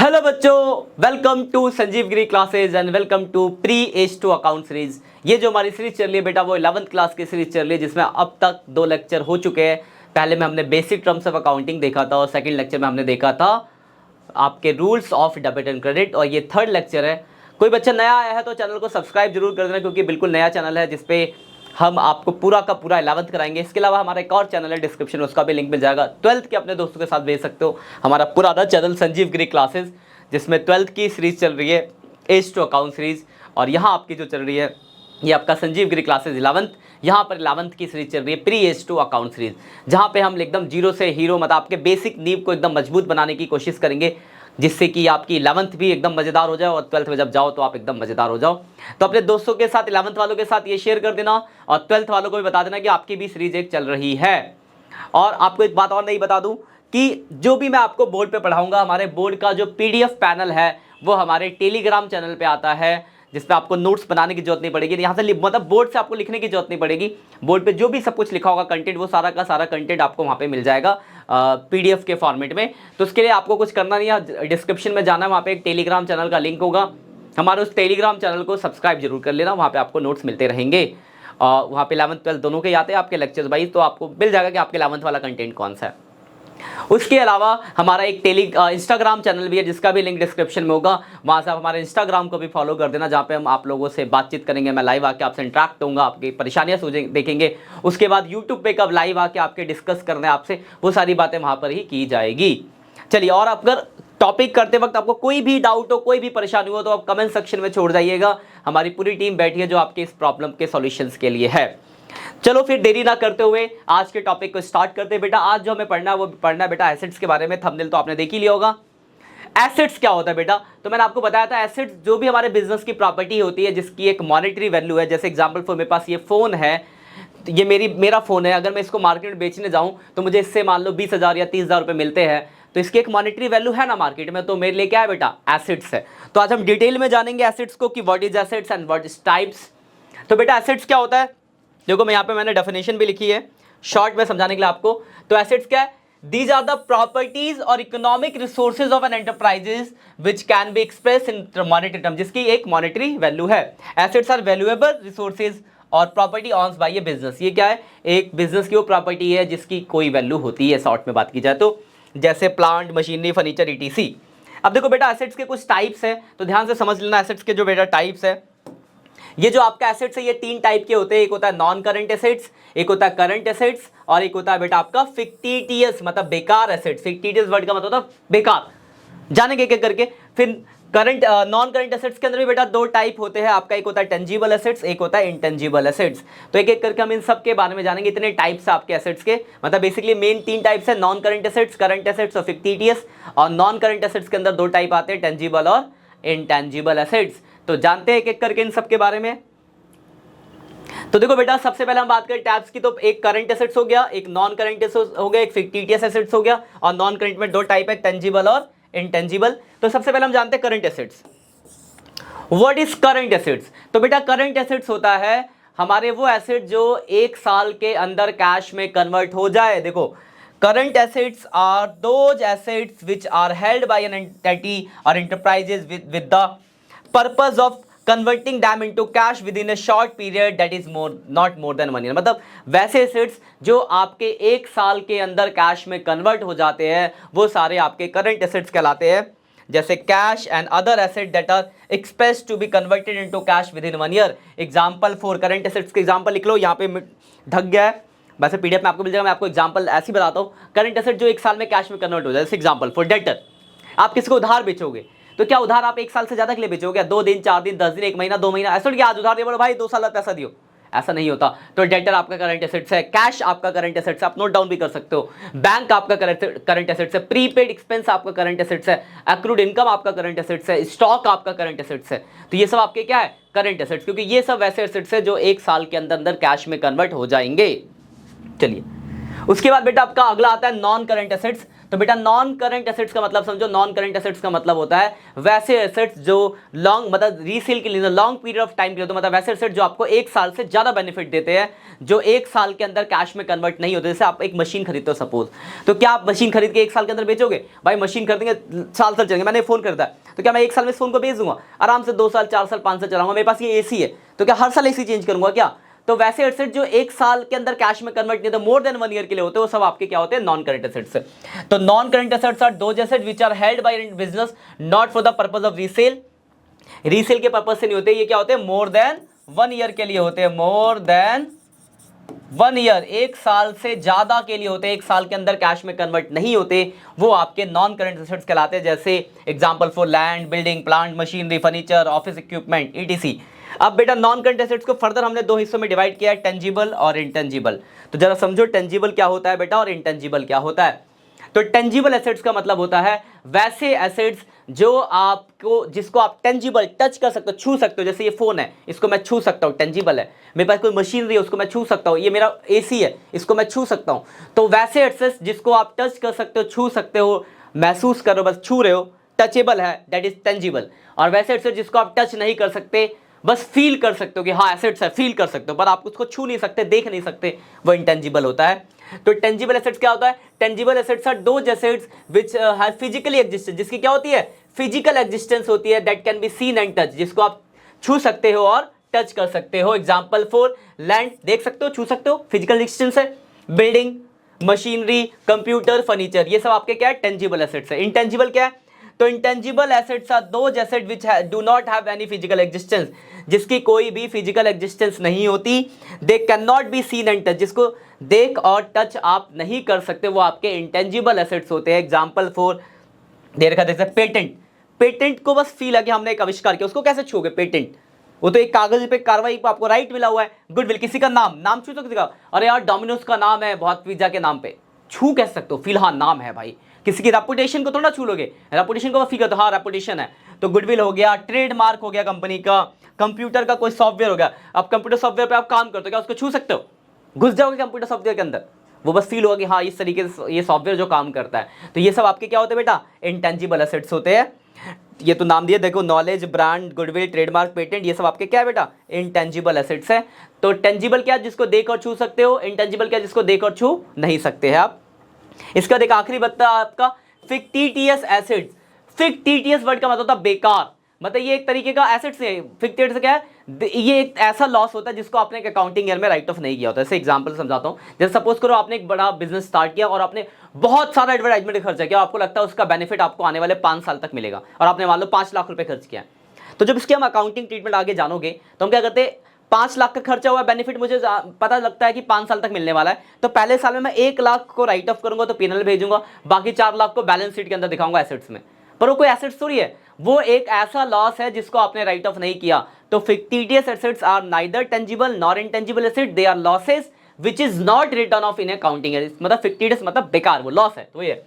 Hello बच्चों, welcome to Sanjeev Giri classes and welcome to pre age two account series. ये जो हमारी सीरीज चल रही है बेटा वो 11th क्लास की सीरीज चल रही है जिसमें अब तक 2 लेक्चर हो चुके हैं। पहले में हमने बेसिक टर्म्स ऑफ अकाउंटिंग देखा था और सेकंड लेक्चर में हमने देखा था आपके rules of debit and credit और ये थर्ड लेक्चर है। कोई बच्चा नया आया है तो चैनल को सब्सक्राइब जरूर कर देना क्योंकि बिल्कुल नया चैनल है जिसपे हम आपको पूरा का पूरा 11th कराएंगे। इसके अलावा हमारा एक और चैनल है डिस्क्रिप्शन में, उसका भी लिंक मिल जाएगा। 12th के अपने दोस्तों के साथ भेज सकते हो। हमारा पुराना चैनल संजीव गिरी क्लासेस जिसमें 12th की सीरीज चल रही है एज टू अकाउंट सीरीज, और यहाँ आपकी जो चल रही है ये आपका संजीव गिरी क्लासेस 11th। यहाँ पर 11th की सीरीज चल रही है pre age two account series, जहाँ पे हम एकदम जीरो से हीरो मतलब आपके बेसिक नींव को एकदम मजबूत बनाने की कोशिश करेंगे जिससे कि आपकी 11th भी एकदम मज़ेदार हो जाए और 12th में जब जाओ तो आप एकदम मज़ेदार हो जाओ। तो अपने दोस्तों के साथ 11th वालों के साथ ये शेयर कर देना और 12th वालों को भी बता देना कि आपकी भी सीरीज एक चल रही है। और आपको एक बात और नहीं बता दूं कि जो भी मैं आपको बोर्ड पे पढ़ाऊंगा, हमारे बोर्ड का जो PDF पैनल है वो हमारे टेलीग्राम चैनल पे आता है जिसमें आपको नोट्स बनाने की जरूरत नहीं पड़ेगी। यहाँ से मतलब बोर्ड से आपको लिखने की जरूरत नहीं पड़ेगी। बोर्ड पे जो भी सब कुछ लिखा होगा कंटेंट, वो सारा का सारा कंटेंट आपको वहाँ पे मिल जाएगा PDF के फॉर्मेट में। तो उसके लिए आपको कुछ करना नहीं है, डिस्क्रिप्शन में जाना है, वहाँ पे एक टेलीग्राम चैनल का लिंक होगा। हमारे उस टेलीग्राम चैनल को सब्सक्राइब जरूर कर लेना, वहाँ पे आपको नोट्स मिलते रहेंगे। वहाँ पे 11th 12th दोनों के आते हैं आपके लेक्चर्स वाइज, तो आपको मिल जाएगा कि आपके 11th वाला कंटेंट कौन सा है। उसके अलावा हमारा एक इंस्टाग्राम चैनल भी है जिसका भी लिंक डिस्क्रिप्शन में होगा। वहाँ से आप हमारे इंस्टाग्राम को भी फॉलो कर देना, जहाँ पे हम आप लोगों से बातचीत करेंगे। मैं लाइव आके आपसे इंटरेक्ट होऊंगा, आपकी परेशानियाँ देखेंगे। उसके बाद यूट्यूब पे कब लाइव आके आपके डिस्कस करना है आपसे, वो सारी बातें वहाँ पर ही की जाएगी। चलिए, और अगर टॉपिक करते वक्त आपको कोई भी डाउट हो, कोई भी परेशानी हो तो आप कमेंट सेक्शन में छोड़ जाइएगा। हमारी पूरी टीम बैठी है जो आपके इस प्रॉब्लम के सॉल्यूशंस के लिए है। चलो फिर देरी ना करते हुए आज के टॉपिक को स्टार्ट करते हैं। बेटा आज जो हमें पढ़ना है वो पढ़ना है बेटा एसेट्स के बारे में। थंबनेल तो आपने देख ही लिया होगा। एसेट्स क्या होता है बेटा, तो मैंने आपको बताया था एसेट्स जो भी हमारे बिजनेस की प्रॉपर्टी होती है जिसकी एक मॉनेटरी वैल्यू है। जैसे एग्जांपल फॉर मेरे पास ये फोन है, तो ये मेरा फोन है। अगर मैं इसको मार्केट में बेचने जाऊं तो मुझे इससे मान लो 20,000 या 30,000 रुपये मिलते हैं, तो इसकी एक मॉनेटरी वैल्यू है ना मार्केट में, तो मेरे लिए क्या है बेटा, एसेट्स है। तो आज हम डिटेल में जानेंगे एसेट्स को कि what is assets and what is types. तो बेटा एसेट्स क्या होता है, देखो मैं यहाँ पे मैंने डेफिनेशन भी लिखी है शॉर्ट में समझाने के लिए आपको। तो एसेट्स क्या है, दीज आर द प्रॉपर्टीज और economic resources of an enterprises which can be express in monetary term, जिसकी एक मॉनेटरी वैल्यू है। एसेट्स आर वैल्यूएबल रिसोर्सेज और property owns by a business. ये क्या है, एक बिजनेस की वो प्रॉपर्टी है जिसकी कोई वैल्यू होती है शॉर्ट में बात की जाए तो, जैसे प्लांट, मशीनरी, फर्नीचर, ETC। अब देखो बेटा एसेट्स के कुछ टाइप्स है तो ध्यान से समझ लेना। एसेट्स के जो बेटा टाइप्स है, ये जो आपका एसेट्स है ये 3 टाइप के होते हैं। एक होता है नॉन करंट एसेट्स, एक होता है करंट एसेट्स और एक होता है बेटा आपका फिक्टिटियस मतलब बेकार एसेट्स। फिक्टिटियस वर्ड का मतलब होता है बेकार, जानेंगे एक एक करके। फिर करंट नॉन करंट एसेट्स के अंदर भी बेटा 2 टाइप होते हैं आपका, एक होता है टेंजिबल एसेट्स, एक होता है इंटेंजिबल एसेट्स। तो एक एक करके हम इन सब के बारे में जानेंगे। इतने टाइप्स है आपके एसेट्स के, मतलब बेसिकली मेन 3 टाइप्स है, non current assets, current assets और फिक्टिटियस। और नॉन करंट एसेट्स के अंदर 2 टाइप आते हैं, टेंजिबल और इंटेंजिबल एसेट्स। तो जानते हैं एक एक करके इन सब के बारे में। तो देखो बेटा सबसे पहले हम बात करें टैब्स की, तो एक करंट एसेट्स हो गया, एक नॉन करंट एसेट्स हो गया, एक फिक्टिटियस एसेट्स हो गया। और नॉन करंट में 2 टाइप है, टेंजिबल और इंटेंजिबल। तो सबसे पहले हम जानते हैं current assets. What is current assets, तो बेटा करंट एसेट्स होता है हमारे वो एसेट जो 1 साल के अंदर कैश में कन्वर्ट हो जाए। देखो current assets are those assets which are held by an entity और enterprises with the purpose of converting them into cash within a short period that is not more than 1 year. मतलब वैसे assets जो आपके 1 साल के अंदर cash में convert हो जाते हैं वो सारे आपके करंट एसेट्स कहलाते हैं। जैसे cash and other asset that are expect to be converted into cash within 1 year. Example for current assets के एग्जांपल लिख लो, यहाँ पे ढक गया है, वैसे PDF में आपको मिल जाएगा। मैं आपको एग्जांपल ऐसे ही बताता हूँ, करंट एसेट जो 1 साल में कैश में कन्वर्ट हो जाए। जैसे एग्जांपल फॉर डेटर, आप किसी को उधार बेचोगे तो क्या उधार आप 1 साल से ज्यादा के लिए बेचोगे? 2 दिन, 4 दिन, 10 दिन, 1 महीना, 2 महीना, ऐसा नहीं कि आज उधार दे बोलो भाई 2 साल बाद पैसा दियो, ऐसा नहीं होता। तो डेटर आपका करंट एसेट्स है, कैश आपका करंट एसेट्स है, आप नोट डाउन भी कर सकते हो। बैंक आपका करंट एसेट्स है, प्रीपेड एक्सपेंस आपका करंट एसेट्स है, एक्रूड इनकम आपका करंट एसेट्स है, स्टॉक आपका करंट एसेट्स है। तो ये सब आपके क्या है, करंट एसेट्स, क्योंकि ये सब वैसे एसेट्स है जो 1 साल के अंदर अंदर कैश में कन्वर्ट हो जाएंगे। चलिए उसके बाद बेटा आपका अगला आता है नॉन करंट एसेट्स। तो बेटा नॉन करंट एसेट्स का मतलब समझो, नॉन करंट एसेट्स का मतलब होता है वैसे एसेट्स जो लॉन्ग मतलब रीसेल के लिए लॉन्ग पीरियड ऑफ टाइम के लिए, तो मतलब वैसे एसेट्स जो आपको 1 साल से ज्यादा बेनिफिट देते हैं, जो 1 साल के अंदर कैश में कन्वर्ट नहीं होते। जैसे आप एक मशीन खरीदते हो सपोज, तो क्या आप मशीन खरीद के 1 साल के अंदर बेचोगे? भाई मशीन खरीदेंगे साल चलेंगे। मैंने फोन खरीदा तो क्या मैं 1 साल में इस फोन को बेच दूंगा? आराम से 2 साल 4 साल 5 साल चलाऊंगा। मेरे पास ये एसी है तो क्या हर साल एसी चेंज करूंगा क्या? तो वैसे एसेट जो 1 साल के अंदर कैश में कन्वर्ट नहीं होते, मोर देन 1 ईयर के लिए होते हैं, वो सब आपके क्या होते हैं? Non current assets. तो non current assets are those asset which are held by business not for the purpose of resale. Resale के पर्पस से नहीं होते, ये क्या होते हैं? मोर देन 1 ईयर के लिए होते हैं। मोर देन 1 ईयर, 1 साल से ज्यादा के लिए होते हैं, 1 साल के अंदर कैश में कन्वर्ट नहीं होते, वो आपके नॉन करंट एसेट्स कहलाते हैं। जैसे example for land, building, plant, machinery, furniture, office equipment, etc. अब बेटा नॉन करंट एसेट्स को फर्दर हमने 2 हिस्सों में डिवाइड किया है, टेंजिबल और इंटेंजिबल। तो जरा समझो टेंजिबल क्या होता है बेटा और इंटेंजिबल क्या होता है। तो टेंजिबल एसेट्स का मतलब होता है वैसे एसेट्स जो आपको, जिसको आप टेंजिबल टच कर सकते हो, छू सकते हो। जैसे ये फोन है, इसको मैं छू सकता हूँ, टेंजिबल है। मेरे पास कोई मशीनरी है, उसको मैं छू सकता हूँ। ये मेरा एसी है, इसको मैं छू सकता हूँ। तो वैसे एसेट्स जिसको आप टच कर सकते हो, छू सकते हो, महसूस कर रहे हो, बस छू रहे हो, टचेबल है, दैट इज टेंजिबल। और वैसे एसेट्स जिसको आप टच नहीं कर सकते, बस फील कर सकते हो कि हाँ एसेट्स है, फील कर सकते हो, पर आप उसको छू नहीं सकते, देख नहीं सकते, वो इंटेंजिबल होता है। तो टेंजिबल एसेट्स क्या होता है? Tangible assets are those assets which have physically existence, जिसकी क्या होती है? फिजिकल एग्जिस्टेंस होती है, that can be seen and touch, जिसको आप छू सकते हो और टच कर सकते हो। एग्जांपल फॉर लैंड, देख सकते हो, छू सकते हो, फिजिकल एग्जिस्टेंस है। बिल्डिंग, मशीनरी, कंप्यूटर, फर्नीचर, ये सब आपके क्या है? टेंजिबल एसेट्स है। इंटेंजिबल क्या है? तो intangible assets are those asset which do not have any physical existence, जिसकी कोई भी फिजिकल एग्जिस्टेंस नहीं होती। They can not be seen and touch, जिसको देख और टच आप नहीं कर सकते, वो आपके इंटेंजिबल एसेट्स होते हैं। एग्जांपल फॉर दे रखा जैसे पेटेंट। पेटेंट को बस फील है कि हमने एक आविष्कार किया, उसको कैसे छूओगे? पेटेंट वो तो एक कागज पे कार्रवाई पे आपको राइट मिला हुआ है। गुडविल, किसी का नाम छू सकते हो? अरे यार डोमिनोज का नाम है, बहुत पिज्जा के नाम पे छू कह सकते हो, फिलहाल नाम है भाई। किसी की रेपुटेशन को थोड़ा छू लोगे, रेपुटेशन को फील करते हो, हाँ रेपुटेशन है। तो गुडविल हो गया, ट्रेडमार्क हो गया कंपनी का, कंप्यूटर का कोई सॉफ्टवेयर हो गया। अब कंप्यूटर सॉफ्टवेयर पे आप काम करते हो, क्या उसको छू सकते हो? घुस जाओगे कंप्यूटर सॉफ्टवेयर के अंदर, वो बस फील होगा कि हाँ इस तरीके से ये सॉफ्टवेयर जो काम करता है। तो ये सब आपके क्या होते हैं बेटा? इंटेंजिबल एसेट्स होते हैं। ये तो नाम दिया देखो, knowledge, brand, goodwill, trademark, patent, ये सब आपके क्या है बेटा? इंटेंजिबल एसेट्स है। तो टेंजिबल क्या? जिसको देख और छू सकते हो। इंटेंजिबल क्या? जिसको देख और छू नहीं सकते हैं आप। इसका एक आखिरी बता आपका फिक्टिटियस एसेट्स। फिक्टिटियस वर्ड का मतलब होता है बेकार, मतलब ये एक तरीके का एसेट्स है। फिक्टिटियस क्या है? ये एक ऐसा लॉस होता है जिसको आपने एक अकाउंटिंग ईयर में राइट ऑफ नहीं किया होता। जैसे एग्जांपल समझाता हूं, जैसे सपोज करो आपने एक बड़ा बिजनेस स्टार्ट किया और आपने बहुत सारा एडवर्टाइजमेंट खर्चा किया, आपको लगता है उसका बेनिफिट आपको आने वाले 5 साल तक मिलेगा, और आपने मान लो 5 लाख रुपए खर्च किया। तो जब इसके हम अकाउंटिंग ट्रीटमेंट आगे जानोगे तो हम क्या करते हैं, 5 लाख का खर्चा हुआ, बेनिफिट मुझे पता लगता है कि 5 साल तक मिलने वाला है, तो पहले साल में मैं 1 लाख को राइट ऑफ करूंगा तो पीएनएल भेजूंगा, बाकी 4 लाख को बैलेंस शीट के अंदर दिखाऊंगा एसेट्स में। पर वो कोई एसेट्स थोड़ी है, वो एक ऐसा लॉस है जिसको आपने राइट ऑफ नहीं किया। तो fictitious assets are neither tangible nor intangible asset, they are losses which is not return off in accounting year. मतलब फिक्टिटियस मतलब बेकार, वो लॉस है, तो ये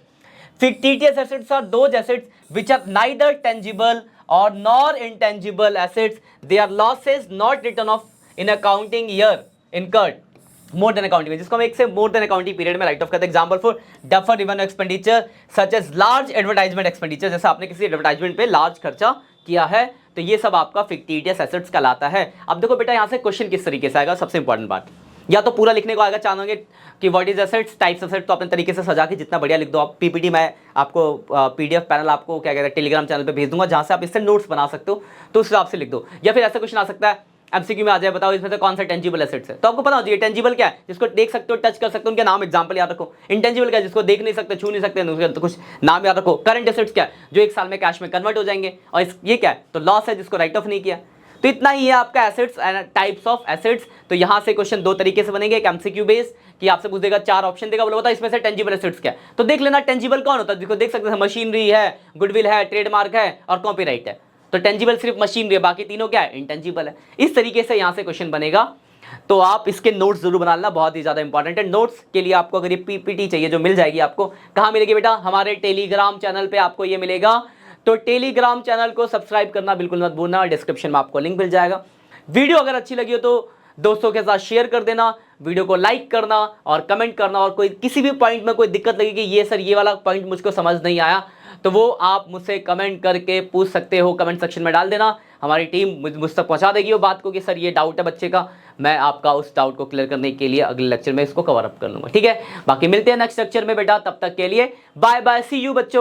fictitious assets are those assets which are neither tangible or nor intangible assets, they are losses not written off in accounting year incurred more than accounting, जिसको हम एक से more than accounting period में right of करते हैं। Example for deferred revenue expenditure such as large advertisement expenditure, जैसे आपने किसी एडवर्टाइजमेंट पे लार्ज खर्चा किया है, तो ये सब आपका fictitious assets कहलाता है। अब देखो बेटा यहाँ से क्वेश्चन किस तरीके से आएगा, सबसे इंपॉर्टेंट बात, या तो पूरा लिखने को आएगा, चाहोगे कि what is assets, types assets, तो अपने तरीके से सजा के जितना बढ़िया लिख दो आप। पीपीटी मैं आपको पीडीएफ पैनल आपको क्या कहते हैं टेलीग्राम चैनल पे भेज दूंगा, जहां से आप इससे नोट्स बना सकते हो, तो उस हिसाब से लिख दो। या फिर ऐसा क्वेश्चन आ सकता है एमसीक्यू में आ जाए, बताओ इसमें से कौन सा टेंजिबल एसेट्स है, तो आपको पता हो जाए टेंजिबल क्या है, जिसको देख सकते हो, टच कर सकते हो, उनके नाम एग्जांपल याद रखो। इंटेंजिबल क्या है? जिसको देख नहीं सकते, छू नहीं सकते, तो कुछ नाम याद रखो। करंट एसेट्स क्या है? जो 1 साल में कैश में कन्वर्ट हो जाएंगे। और ये क्या है? तो लॉस है जिसको राइट ऑफ नहीं किया। तो इतना ही है आपका assets and types of assets. तो यहां से क्वेश्चन 2 तरीके से बनेंगे, एक एमसीक्यू बेस कि आपसे पूछ देगा, 4 ऑप्शन देगा, बोलो बताओ इसमें से टेंजिबल एसेट्स क्या है, तो देख लेना टेंजिबल कौन होता है, जिसको देख सकते हैं, मशीनरी है, गुडविल है, ट्रेडमार्क है और कॉपीराइट है। तो टेंजिबल सिर्फ मशीनरी है, बाकी तीनों क्या है? इंटेंजिबल है। इस तरीके से यहां से क्वेश्चन बनेगा। तो आप इसके नोट्स जरूर बना लेना, बहुत ही ज्यादा इंपॉर्टेंट है। नोट्स के लिए आपको अगर ये पीपीटी चाहिए जो मिल जाएगी आपको, कहां मिलेगी बेटा? हमारे टेलीग्राम चैनल पे आपको ये मिलेगा। तो टेलीग्राम चैनल को सब्सक्राइब करना बिल्कुल मत भूलना, डिस्क्रिप्शन में आपको लिंक मिल जाएगा। वीडियो अगर अच्छी लगी हो तो दोस्तों के साथ शेयर कर देना, वीडियो को लाइक करना और कमेंट करना, और कोई किसी भी पॉइंट में कोई दिक्कत लगी कि ये सर ये वाला पॉइंट मुझको समझ नहीं आया, तो वो आप मुझसे कमेंट करके पूछ सकते हो, कमेंट सेक्शन में डाल देना। हमारी टीम मुझ तक पहुंचा देगी वो बात को कि सर ये डाउट है बच्चे का, मैं आपका उस डाउट को क्लियर करने के लिए अगले लेक्चर में इसको कवर अप कर लूंगा। ठीक है, बाकी मिलते हैं नेक्स्ट लेक्चर में बेटा, तब तक के लिए बाय बाय, सी यू बच्चों।